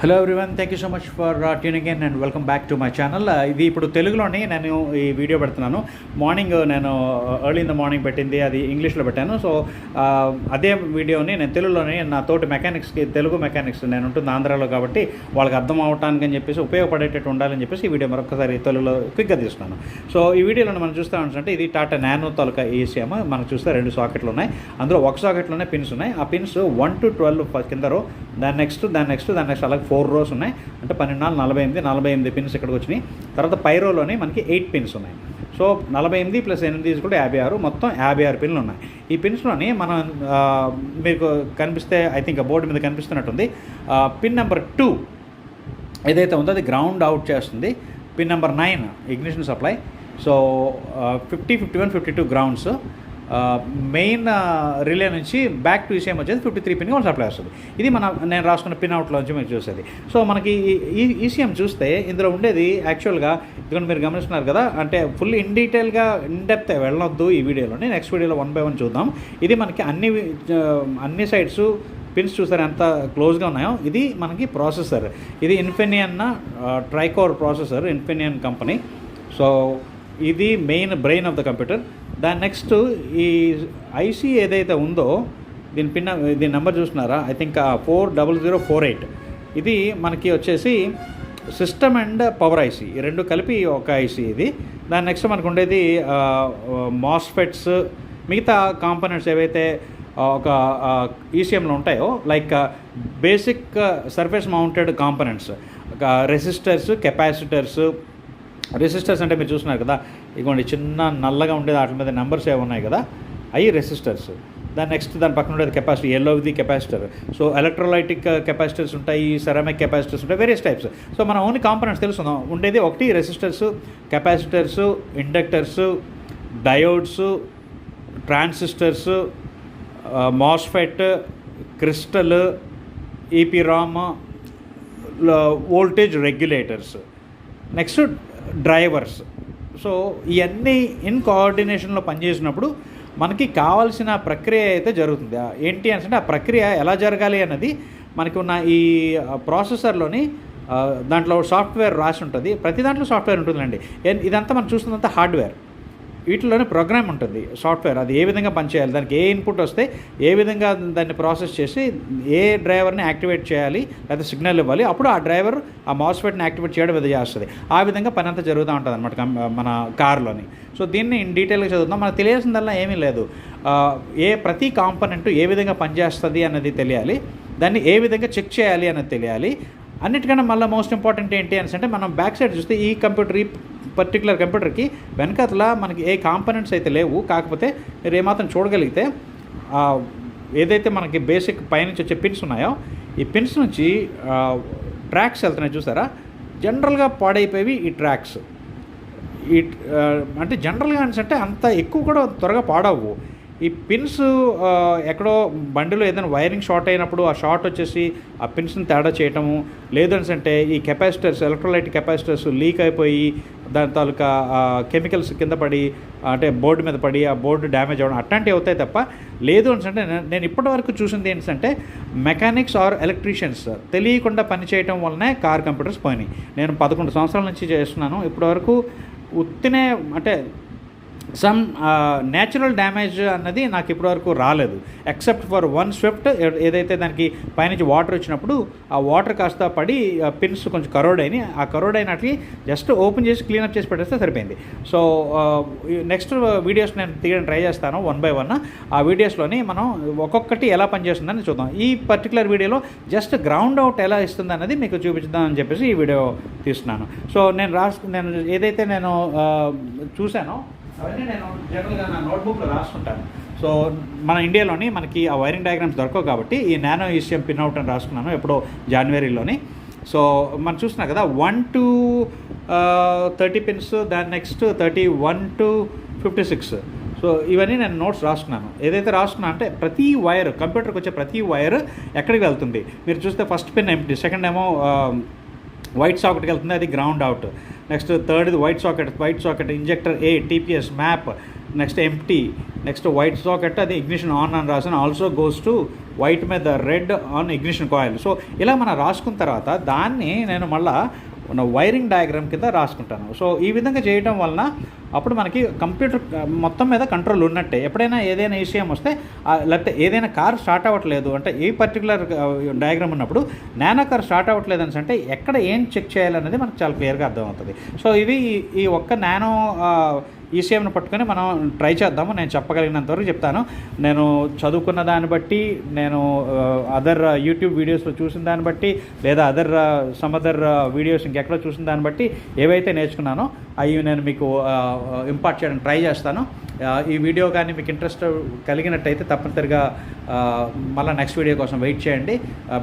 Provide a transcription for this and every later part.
Hello everyone, thank you so much for tuning in and welcome back to my channel. ఇది ఇప్పుడు తెలుగులోనే నేను ఈ వీడియో పెడుతున్నాను. మార్నింగ్ నేను ఎర్లీ ఇన్ ద మార్నింగ్ పెట్టింది, అది ఇంగ్లీష్లో పెట్టాను. సో అదే వీడియోని నేను తెలుగులోనే నా తోటి మెకానిక్స్కి, తెలుగు మెకానిక్స్ నేను ఉంటుంది ఆంధ్రాలో కాబట్టి వాళ్ళకి అర్థం అవటానికి అని చెప్పేసి ఉపయోగపడేటట్టు ఉండాలని చెప్పేసి ఈ వీడియో మరొకసారి తెలుగులో క్విక్గా తీస్తున్నాను. సో ఈ వీడియోలో మనం చూస్తూ ఉంటే ఇది టాటా నానో తాలూకా ఏసీఎం. మనకు చూస్తే 2 సాకెట్లు ఉన్నాయి. అందులో ఒక సాకెట్లోనే పిన్స్ ఉన్నాయి. ఆ పిన్స్ 1 to 12 కింద రో, దాని నెక్స్ట్ అలాగే 4 రోస్ ఉన్నాయి. అంటే 12, 48 పిన్స్ ఇక్కడికి వచ్చినాయి. తర్వాత పైరోలోనే మనకి 8 పిన్స్ ఉన్నాయి. సో 48 + 8 కూడా 56, మొత్తం 56 పిన్లు ఉన్నాయి. ఈ పిన్స్లోని మనం మీకు కనిపిస్తే ఐ థింక్ బోర్డు మీద కనిపిస్తున్నట్టుంది. పిన్ నెంబర్ 2 ఏదైతే ఉందో అది గ్రౌండ్ అవుట్ చేస్తుంది. Pin number 9 ignition supply. So 50, 51, 52 grounds. Main relay నుంచి బ్యాక్ టు ఈసీఎం వచ్చేది 53 పిన్కి వాళ్ళు సప్లై వస్తుంది. ఇది నేను రాసుకున్న పిన్ అవుట్లో నుంచి మీరు చూసేది. సో మనకి ఈ ఈసీఎం చూస్తే ఇందులో ఉండేది యాక్చువల్గా ఇదిగో మీరు గమనిస్తున్నారు కదా, అంటే ఫుల్ ఇన్ డీటెయిల్గా ఇన్డెప్త్ వెళ్ళొద్దు ఈ వీడియోలోని. నెక్స్ట్ వీడియోలో 1 by 1 చూద్దాం. ఇది మనకి అన్ని సైడ్స్ పిన్స్ చూసారు ఎంత క్లోజ్గా ఉన్నాయో. ఇది మనకి ప్రాసెసర్. ఇది Infineon TriCore processor, Infineon company. So ఇది main brain of the computer. దాని నెక్స్ట్ ఈ ఐసీ ఏదైతే ఉందో దీని నెంబర్ చూస్తున్నారా, ఐ థింక్ 40048. ఇది మనకి వచ్చేసి సిస్టమ్ అండ్ పవర్ ఐసీ, ఈ రెండు కలిపి ఒక ఐసీ ఇది. దాని నెక్స్ట్ మనకు ఉండేది మాస్ఫెట్స్, మిగతా కాంపోనెంట్స్ ఏవైతే ఒక ఈసీఎంలో ఉంటాయో, like basic surface mounted components, resistors, capacitors. Resistors అంటే మీరు చూస్తున్నారు కదా, ఇదిగోండి చిన్న నల్లగా ఉండేది, వాటి మీద నెంబర్స్ ఏమి ఉన్నాయి కదా, అవి రెసిస్టర్స్. దాని నెక్స్ట్ దాని పక్కన ఉండేది కెపాసిటర్, ఎల్లోది కెపాసిటర్. సో ఎలక్ట్రోలైటిక్ కెపాసిటర్స్ ఉంటాయి, సెరామిక్ కెపాసిటర్స్ ఉంటాయి, వేరియస్ టైప్స్. సో మనం ఓన్లీ కాంపోనెంట్స్ తెలుసుకుందాం. ఉండేది ఒకటి resistors, capacitors, inductors, diodes, transistors, MOSFET, crystal, EPROM, voltage regulators, next drivers. So ఇవన్నీ ఇన్ కోఆర్డినేషన్లో పనిచేసినప్పుడు మనకి కావాల్సిన ప్రక్రియ అయితే జరుగుతుంది. ఏంటి అంటే ఆ ప్రక్రియ ఎలా జరగాలి అన్నది మనకి ఉన్న ఈ ప్రాసెసర్లోని దాంట్లో సాఫ్ట్వేర్ రాసి ఉంటుంది. ప్రతి దాంట్లో సాఫ్ట్వేర్ ఉంటుందండి. ఇదంతా మనం చూస్తున్నంత హార్డ్వేర్. వీటిలోనే ప్రోగ్రామ్ ఉంటుంది, సాఫ్ట్వేర్. అది ఏ విధంగా పనిచేయాలి, దానికి ఏ ఇన్పుట్ వస్తే ఏ విధంగా దాన్ని ప్రాసెస్ చేసి ఏ డ్రైవర్ని యాక్టివేట్ చేయాలి లేదా సిగ్నల్ ఇవ్వాలి, అప్పుడు ఆ డ్రైవర్ ఆ మాస్ఫెట్ని యాక్టివేట్ చేయడం ఇది చేస్తుంది. ఆ విధంగా పని అంతా జరుగుతూ ఉంటుంది అనమాట మన కార్లోని. సో దీన్ని ఇన్ డీటెయిల్గా చదువుతాం. మనకు తెలియాల్సిందల్లా ఏమీ లేదు. ప్రతి కాంపోనెంట్ ఏ విధంగా పనిచేస్తుంది అన్నది తెలియాలి, దాన్ని ఏ విధంగా చెక్ చేయాలి అన్నది తెలియాలి. అన్నిటికన్నా మళ్ళీ మోస్ట్ ఇంపార్టెంట్ ఏంటి అని అంటే, మనం బ్యాక్ సైడ్ చూస్తే ఈ పర్టికులర్ కంప్యూటర్కి వెనకతల మనకి ఏ కాంపోనెంట్స్ అయితే లేవు. కాకపోతే మీరు ఏమాత్రం చూడగలిగితే ఏదైతే మనకి బేసిక్ పైనుంచి వచ్చే పిన్స్ ఉన్నాయో, ఈ పిన్స్ నుంచి ట్రాక్స్ వెళ్తున్నాయి చూసారా. జనరల్గా పాడైపోయేవి ఈ ట్రాక్స్. అంటే జనరల్గా అంటే అంత ఎక్కువ కూడా త్వరగా పాడవు. ఈ పిన్స్ ఎక్కడో బండిలో ఏదైనా వైరింగ్ షార్ట్ అయినప్పుడు ఆ షార్ట్ వచ్చేసి ఆ పిన్స్ని తేడా చేయటము, లేదని అంటే ఈ కెపాసిటర్స్, ఎలక్ట్రోలైట్ కెపాసిటర్స్ లీక్ అయిపోయి దాని తాలూకా కెమికల్స్ కింద పడి, అంటే బోర్డు మీద పడి ఆ బోర్డు డ్యామేజ్ అవ్వడం అట్లాంటివి అవుతాయి తప్ప. లేదు అని అంటే నేను ఇప్పటివరకు చూసింది ఏంటంటే, మెకానిక్స్ ఆర్ ఎలక్ట్రీషియన్స్ తెలియకుండా పనిచేయటం వల్లనే కార్ కంప్యూటర్స్ పోయినాయి. నేను 11 సంవత్సరాల నుంచి చేస్తున్నాను. ఇప్పటివరకు ఉత్తినే అంటే సమ్ న్యాచురల్ డ్యామేజ్ అన్నది నాకు ఇప్పటివరకు రాలేదు, ఎక్సెప్ట్ ఫర్ 1 స్విఫ్ట్. ఏదైతే దానికి పైనుంచి వాటర్ వచ్చినప్పుడు ఆ వాటర్ కాస్త పడి పిన్స్ కొంచెం కరోడ్ అయినాయి. ఆ కరోడ్ అయినట్లు జస్ట్ ఓపెన్ చేసి క్లీనప్ చేసి పెట్టేస్తే సరిపోయింది. సో నెక్స్ట్ వీడియోస్ నేను తీయడం ట్రై చేస్తాను 1 by 1. ఆ వీడియోస్లోని మనం ఒక్కొక్కటి ఎలా పనిచేస్తుందని చూద్దాం. ఈ పర్టికులర్ వీడియోలో జస్ట్ గ్రౌండ్ అవుట్ ఎలా ఇస్తుంది అన్నది మీకు చూపించుదామని చెప్పేసి ఈ వీడియో తీస్తున్నాను. సో నేను ఏదైతే నేను చూశానో అవన్నీ నేను జనరల్గా నా నోట్బుక్లో రాసుకుంటాను. సో మన ఇండియాలోని మనకి ఆ వైరింగ్ డయాగ్రామ్స్ దొరకవు కాబట్టి ఈ నానో ఈసీఎం పిన్ అవుట్ అని రాసుకున్నాను ఎప్పుడో జనవరిలోని. సో మనం చూస్తున్నాం కదా 1 to 30 పిన్స్, దాని నెక్స్ట్ 31 to 56. సో ఇవన్నీ నేను నోట్స్ రాసుకున్నాను. ఏదైతే రాసుకున్నా అంటే ప్రతి వైర్, కంప్యూటర్కి వచ్చే ప్రతి వైర్ ఎక్కడికి వెళ్తుంది మీరు చూస్తే, ఫస్ట్ పిన్ ఎంటీ, సెకండ్ ఏమో వైట్ సాకెట్కి వెళ్తుంది, అది ground out. Next third white socket injector A, TPS, MAP, next empty, next white socket అది ఇగ్నిషన్ ఆన్ అని రాసాను, ఆల్సో గోస్ టు వైట్ మీద red on ignition coil. So ఇలా మనం రాసుకున్న తర్వాత దాన్ని నేను మళ్ళీ వైరింగ్ డయాగ్రామ్ కింద రాసుకుంటాను. సో ఈ విధంగా చేయడం వలన అప్పుడు మనకి కంప్యూటర్ మొత్తం మీద కంట్రోల్ ఉన్నట్టే. ఎప్పుడైనా ఏదైనా ఈసీఎం వస్తే లేకపోతే ఏదైనా కార్ స్టార్ట్ అవ్వట్లేదు అంటే ఈ పర్టికులర్ డయాగ్రామ్ ఉన్నప్పుడు నానో కార్ స్టార్ట్ అవ్వట్లేదు అని అంటే ఎక్కడ ఏం చెక్ చేయాలనేది మనకు చాలా క్లియర్గా అర్థమవుతుంది. సో ఇది ఈ ఒక్క నానో ఈసీఎంను పట్టుకొని మనం ట్రై చేద్దాము. నేను చెప్పగలిగినంతవరకు చెప్తాను. నేను చదువుకున్న దాన్ని బట్టి, నేను అదర్ యూట్యూబ్ వీడియోస్లో చూసిన దాన్ని బట్టి, లేదా సమ్ అదర్ వీడియోస్ ఇంకెక్కడో చూసిన దాన్ని బట్టి ఏవైతే నేర్చుకున్నానో అవి నేను మీకు ఇంపార్ట్ చేయడానికి ట్రై చేస్తాను. ఈ వీడియో కానీ మీకు ఇంట్రెస్ట్ కలిగినట్టయితే తప్పనిసరిగా మళ్ళీ నెక్స్ట్ వీడియో కోసం వెయిట్ చేయండి.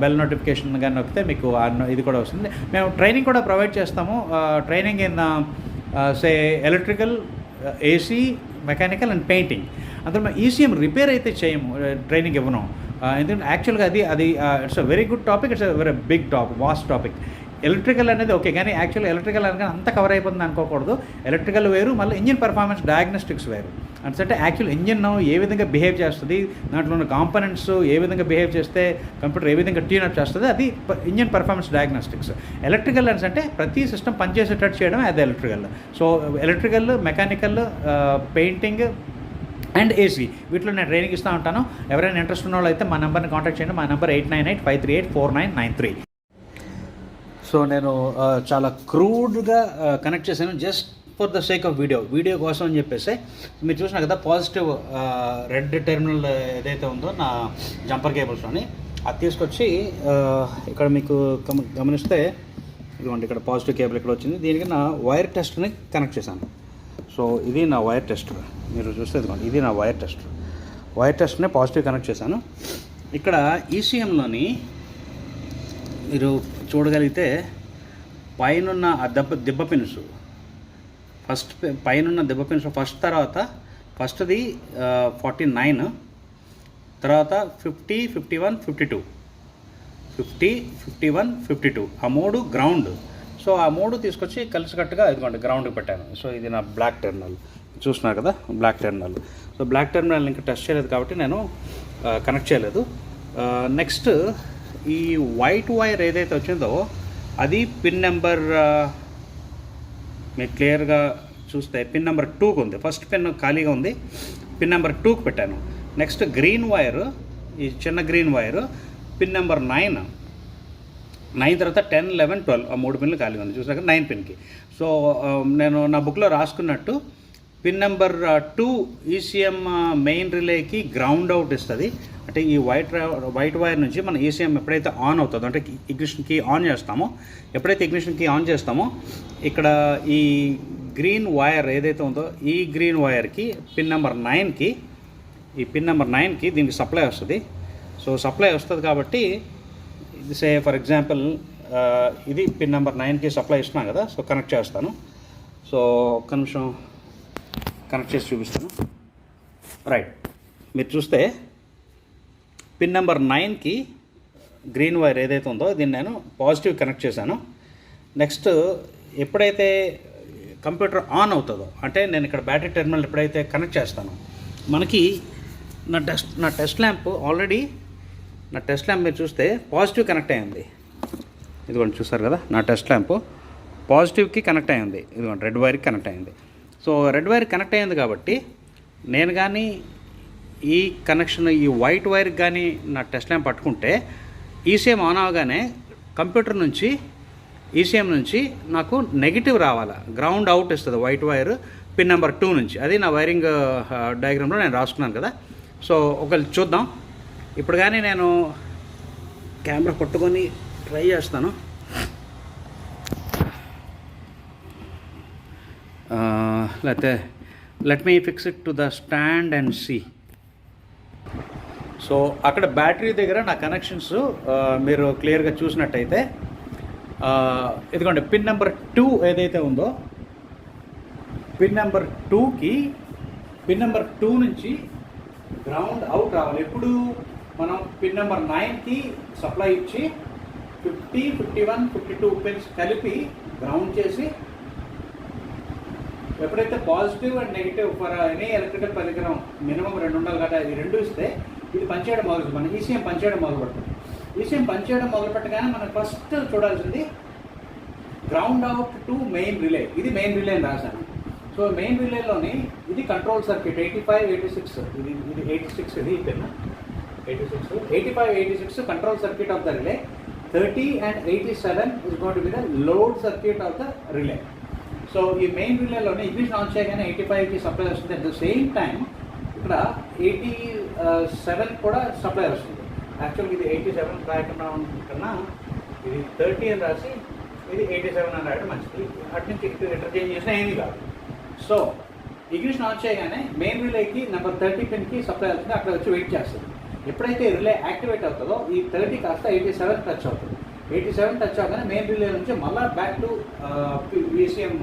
బెల్ నోటిఫికేషన్ కానీ నొక్కితే మీకు ఇది కూడా వస్తుంది. మేము ట్రైనింగ్ కూడా ప్రొవైడ్ చేస్తాము. Training in say electrical, AC, mechanical and painting. అందులో మేము ఈసీఎం రిపేర్ అయితే చేయము, ట్రైనింగ్ ఇవ్వను. ఎందుకంటే యాక్చువల్గా అది it's a very good topic, it's a very big topic, vast topic. Electrical అనేది ఓకే, కానీ యాక్చువల్గా ఎలక్ట్రికల్ అనగా అంత కవర్ అయిపోతుంది అనుకోకూడదు. ఎలక్ట్రికల్ వేరు, మళ్ళీ ఇంజిన్ పర్ఫార్మెన్స్ డయాగ్నోస్టిక్స్ వేరు. అంటే యాక్చువల్ ఇంజిన్ ఏ విధంగా బిహేవ్ చేస్తుంది, దాంట్లో ఉన్న కాంపోనెంట్స్ ఏ విధంగా బిహేవ్ చేస్తే కంప్యూటర్ ఏ విధంగా ట్యూన్అప్ చేస్తుంది, అది ఇంజిన్ పర్ఫార్మెన్స్ డయాగ్నోస్టిక్స్. ఎలక్ట్రికల్ అంటే ప్రతి సిస్టమ్ పనిచేసేటట్టు చేయడం అది electrical. So electrical, mechanical, painting and AC వీటిలో నేను ట్రైనింగ్ ఇస్తూ ఉంటాను. ఎవరైనా ఇంట్రెస్ట్ ఉన్న వాళ్ళు అయితే మా నెంబర్ని కాంటాక్ట్ చేయండి. మా నెంబర్ 8985384993. సో నేను చాలా క్రూడ్గా కనెక్ట్ చేశాను, just for the sake of video కోసం అని చెప్పేసి. మీరు చూసినా కదా పాజిటివ్ రెడ్ టెర్మినల్ ఏదైతే ఉందో నా జంపర్ కేబుల్స్లోని అది తీసుకొచ్చి ఇక్కడ మీకు గమనిస్తే ఇదిగోండి, ఇక్కడ పాజిటివ్ కేబుల్ ఇక్కడ వచ్చింది. దీనికి నా వైర్ టెస్ట్ని కనెక్ట్ చేశాను. సో ఇది నా వైర్ టెస్టర్, మీరు చూస్తే ఇదిగోండి, ఇది నా వైర్ టెస్ట్ని పాజిటివ్ కనెక్ట్ చేశాను. ఇక్కడ ఈసీఎంలోని మీరు చూడగలిగితే పైనున్న ఆ దిబ్బ పిన్స్, పైనున్న దిబ్బ పిన్స్ తర్వాత ఫస్ట్ది 49, తర్వాత 50, 51, 52, 50, 51, 52 ఆ మూడు గ్రౌండ్. సో ఆ మూడు తీసుకొచ్చి కలిసికట్టుగా ఇదిగోండి గ్రౌండ్కి పెట్టాను. సో ఇది నా బ్లాక్ టెర్మినల్, చూస్తున్నారు కదా black terminal. So black terminal ఇంకా టెస్ట్ చేయలేదు కాబట్టి నేను కనెక్ట్ చేయలేదు. నెక్స్ట్ ఈ వైట్ వైర్ ఏదైతే వచ్చిందో అది పిన్ నెంబర్, మీరు క్లియర్గా చూస్తే పిన్ నెంబర్ 2కి ఉంది. ఫస్ట్ పిన్ ఖాళీగా ఉంది, పిన్ నెంబర్ 2కి పెట్టాను. నెక్స్ట్ గ్రీన్ వైర్, ఈ చిన్న గ్రీన్ వైర్ పిన్ నెంబర్ 9 తర్వాత 10, 11, 12 ఆ 3 పిన్లు ఖాళీగా ఉంది. చూసాక 9 పిన్కి. సో నేను నా బుక్లో రాసుకున్నట్టు పిన్ నెంబర్ 2 ఈసీఎం మెయిన్ రిలేకి గ్రౌండ్ అవుట్ ఇస్తుంది. అంటే ఈ వైట్ వైర్ నుంచి మన ఈసీఎం ఎప్పుడైతే ఆన్ అవుతుందో, అంటే ఇగ్నిషన్ కీ ఆన్ చేస్తామో, ఎప్పుడైతే ఇగ్నిషన్ కీ ఆన్ చేస్తామో ఇక్కడ ఈ గ్రీన్ వైర్ ఏదైతే ఉందో ఈ గ్రీన్ వైర్కి పిన్ నెంబర్ 9కి, ఈ పిన్ నెంబర్ 9కి దీనికి సప్లై వస్తుంది. సో సప్లై వస్తుంది కాబట్టి ఇది సే ఫర్ ఎగ్జాంపుల్ ఇది పిన్ నెంబర్ 9కి సప్లై ఇస్తున్నాను కదా. సో కనెక్ట్ చేస్తాను. సో ఒక్క నిమిషం కనెక్ట్ చేసి చూపిస్తాను. రైట్, మీరు చూస్తే పిన్ నెంబర్ 9కి గ్రీన్ వైర్ ఏదైతే ఉందో దీన్ని నేను పాజిటివ్ కనెక్ట్ చేశాను. నెక్స్ట్ ఎప్పుడైతే కంప్యూటర్ ఆన్ అవుతుందో, అంటే నేను ఇక్కడ బ్యాటరీ టెర్మినల్ ఎప్పుడైతే కనెక్ట్ చేస్తానో మనకి నా టెస్ట్ ల్యాంప్ ఆల్రెడీ మీరు చూస్తే పాజిటివ్ కనెక్ట్ అయ్యింది. ఇదిగోండి చూస్తారు కదా, నా టెస్ట్ ల్యాంప్ పాజిటివ్కి కనెక్ట్ అయ్యింది. ఇదిగోండి రెడ్ వైర్కి కనెక్ట్ అయ్యింది. సో రెడ్ వైర్ కనెక్ట్ అయ్యింది కాబట్టి నేను కానీ ఈ కనెక్షన్ ఈ వైట్ వైర్కి కానీ నా టెస్ట్ ల్యాంప్ పట్టుకుంటే ఈసీఎం ఆన్ అవగానే కంప్యూటర్ నుంచి ఈసీఎం నుంచి నాకు నెగిటివ్ రావాలా, గ్రౌండ్ అవుట్ ఇస్తుంది వైట్ వైర్ పిన్ నెంబర్ 2 నుంచి. అది నా వైరింగ్ డయాగ్రామ్లో నేను రాసుకున్నాను కదా. సో ఒకవేళ చూద్దాం. ఇప్పుడు కానీ నేను కెమెరా పట్టుకొని ట్రై చేస్తాను. లేకపోతే let me fix it to the stand and see. So అక్కడ బ్యాటరీ దగ్గర నా కనెక్షన్స్ మీరు క్లియర్గా చూసినట్టయితే ఇదిగోండి పిన్ నెంబర్ 2 ఏదైతే ఉందో పిన్ నెంబర్ 2కి పిన్ నెంబర్ 2 నుంచి గ్రౌండ్ అవుట్ రావాలి. ఎప్పుడు మనం పిన్ నెంబర్ 9కి సప్లై ఇచ్చి 50, 51, 52 పిన్స్ కలిపి గ్రౌండ్ చేసి ఎప్పుడైతే positive and negative for any electrical పరికరం మినిమం 2 ఉండాలి కదా, ఈ 2 ఇస్తే ఇది పనిచేయడం మొదలు మన ఈసీఎం పనిచేయడం మొదలు పెడుతుంది. ఈసీఎం పనిచేయడం మొదలు పెట్టగానే మనం ఫస్ట్ చూడాల్సింది ground out to main relay. ఇది మెయిన్ రిలే అని రాశాను. సో మెయిన్ రిలేలోని ఇది కంట్రోల్ సర్క్యూట్ 85, 86 ఇది 86 ఇది pen 85, 86 control circuit off the relay. 30 and 87 is going to be the load circuit of the relay. So ఈ మెయిన్ రిలేలోనే ఇగ్నిషన్ ఆన్ చేయగానే 85కి supply వస్తుంది. At the same time ఇక్కడ 87 కూడా సప్లై వస్తుంది. యాక్చువల్గా ఇది 87 రాయకుండా కన్నా ఇది 30 అని రాసి ఇది 87 అని రాయడం మంచిది. అటు నుంచి ఇటు ఇంటర్చేంజ్ చేసినా ఏమీ కాదు. సో ఇగ్నిషన్ ఆన్ చేయగానే మెయిన్ రిలేకి నెంబర్ 30 పిన్కి సప్లై అవుతుంది. అక్కడ వచ్చి వెయిట్ చేస్తుంది. ఎప్పుడైతే రిలే యాక్టివేట్ అవుతుందో ఈ 30 కాస్త 87 టచ్ అవుతుంది. 87 టచ్ అవగానే మెయిన్ రిలే నుంచి మళ్ళీ back to ECM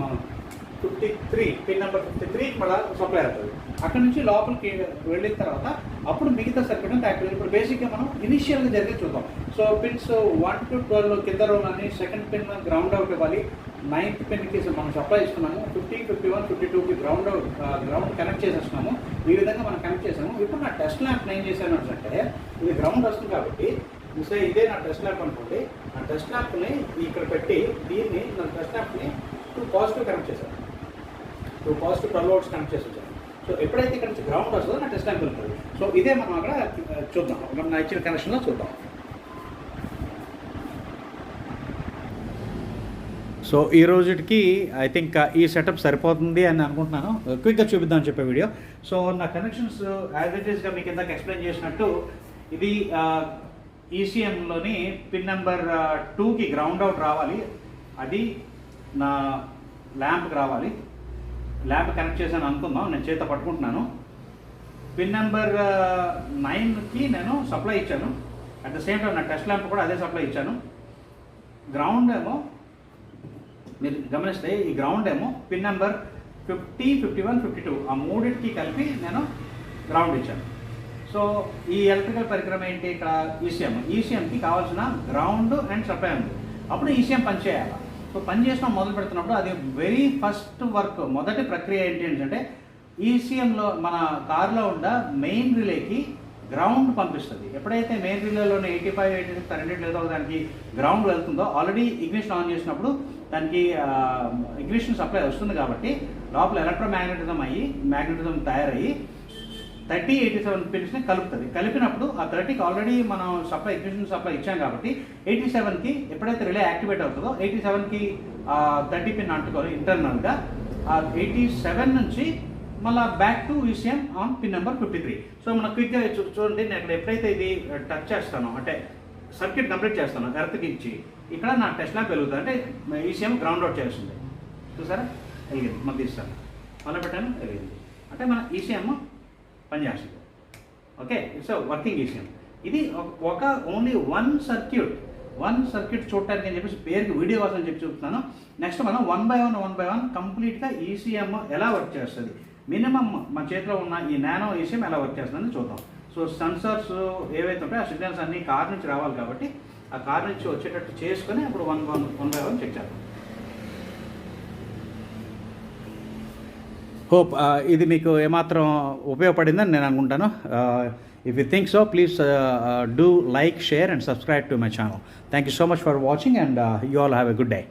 53 pin number 53కి మళ్ళీ సప్లై అవుతుంది. అక్కడ నుంచి లోపలికి వెళ్ళిన తర్వాత అప్పుడు మిగతా సర్క్యూట్ అంతా యాక్టివేట్. ఇప్పుడు బేసిక్గా మనం ఇనిషియల్గా జరిగే చూద్దాం. సో పిన్స్ 1 to 12 కింద రోల్ అని, సెకండ్ పిన్ గ్రౌండ్ అవుట్ ఇవ్వాలి. 9th పిన్కి మనం సప్లై ఇస్తున్నాము. 50, 51, 52కి గ్రౌండ్ కనెక్ట్ చేసేస్తున్నాము. ఈ విధంగా మనం కనెక్ట్ చేసాము. ఇప్పుడు నా టెస్ట్ ల్యాంప్ ఏం చేశాను అంటే ఇది గ్రౌండ్ వస్తుంది కాబట్టి ఇదే నా టెస్ట్ ల్యాంప్ అనుకోండి. నా టెస్ట్ ల్యాంప్ని ఇక్కడ పెట్టి దీన్ని నా టెస్ట్ ల్యాంప్ని 2 పాజిటివ్ కనెక్ట్ చేశాను. 2 పాజిటివ్ 12 volts కనెక్ట్ చేసి వచ్చాను. సో ఎప్పుడైతే ఇక్కడ నుంచి గ్రౌండ్ వస్తుందో నా టెస్ట్ ల్యాంప్ వెళ్తుంది. సో ఇదే మనం అక్కడ చూద్దాం. నా ఇచ్చిన కనెక్షన్లో చూద్దాం. సో ఈ రోజుకి ఐ థింక్ ఈ సెటప్ సరిపోతుంది అని అనుకుంటున్నాను. క్విక్గా చూపిద్దామని చెప్పే వీడియో. సో నా కనెక్షన్స్ యాజ్ ఇట్ ఈస్గా మీకు ఇందాక ఎక్స్ప్లెయిన్ చేసినట్టు ఇది ఈసీఎంలోని పిన్ నెంబర్ 2కి గ్రౌండ్ అవుట్ రావాలి. అది నా ల్యాంప్కి రావాలి. ల్యాంప్ కనెక్ట్ చేశాను అనుకుందాం. నేను చేత పట్టుకుంటున్నాను. పిన్ నెంబర్ 9కి నేను సప్లై ఇచ్చాను. అట్ ద సేమ్ టైం నా టెస్ట్ ల్యాంప్ కూడా అదే సప్లై ఇచ్చాను. గ్రౌండ్ ఏమో మీరు గమనిస్తే ఈ గ్రౌండ్ ఏమో పిన్ నెంబర్ 50, 51, 52 ఆ మూడింటికి కలిపి నేను గ్రౌండ్ ఇచ్చాను. సో ఈ ఎలక్ట్రికల్ పరికరం ఏంటి? ఇక్కడ ఈసీఎంకి కావాల్సిన గ్రౌండ్ అండ్ సప్లై ఉంది. అప్పుడు ఈసీఎం పనిచేయాలి. సో పని చేసిన మొదలు పెడుతున్నప్పుడు అది వెరీ ఫస్ట్ వర్క్, మొదటి ప్రక్రియ ఏంటి అంటే ఈసీఎంలో మన కార్లో ఉన్న మెయిన్ రిలేకి గ్రౌండ్ పంపిస్తుంది. ఎప్పుడైతే మెయిన్ రిలేలోనే 85, 86 రెండింటి లేదో దానికి గ్రౌండ్ వెళ్తుందో ఆల్రెడీ ఇగ్నిషన్ ఆన్ చేసినప్పుడు దానికి ఇగ్నిషన్ సప్లై వస్తుంది కాబట్టి లోపల మ్యాగ్నెటిజం తయారయ్యి 30, 87 పిన్స్ని కలుపుతుంది. కలిపినప్పుడు ఆ 30కి ఆల్రెడీ మనం ఇగ్నిషన్ సప్లై ఇచ్చాం కాబట్టి 87కి ఎప్పుడైతే రిలే యాక్టివేట్ అవుతుందో 87కి 30 పిన్ అంటుకొని ఇంటర్నల్గా ఆ 87 నుంచి మళ్ళీ back to ECM on pin number 53. So మనం క్విక్గా చూడండి. నేను ఎప్పుడైతే ఇది టచ్ చేస్తానో అంటే సర్క్యూట్ కంప్లీట్ చేస్తాను ఎర్త్కి ఇచ్చి ఇక్కడ నా టెస్ట్ ల్యాంప్ వెలుగుతుంది. అంటే ఈసీఎం గ్రౌండ్ అవుట్ చేస్తుంది. చూసారా వెలిగింది. మళ్ళీ తీస్తాను, మళ్ళీ పెట్టాను, వెలిగింది. అంటే మన ఈసీఎం పనిచేస్తుంది. Okay, it's working ECM. ఇది ఓన్లీ వన్ సర్క్యూట్ చూడటానికి అని చెప్పేసి పేరుకి వీడియో కోసం అని చెప్పి చూపుతున్నాను. నెక్స్ట్ మనం 1 by 1 కంప్లీట్గా ఈసీఎం ఎలా వర్క్ చేస్తుంది, మినిమం మన చేతిలో ఉన్న ఈ నానో ఈసీఎం ఎలా వర్క్ చేస్తుందని చూద్దాం. సో సెన్సర్స్ ఏవైతే ఉంటాయో ఆ సిగ్నల్స్ అన్నీ కార్ నుంచి రావాలి కాబట్టి ఆ కార్ నుంచి వచ్చేటట్టు చేసుకొని అప్పుడు 1 by 1 చెక్ చేద్దాం. హోప్ ఇది మీకు ఏమాత్రం ఉపయోగపడిందని నేను అనుకుంటాను. If you think so, please do like, share and subscribe to my channel. Thank you so much for watching and you all have a good day.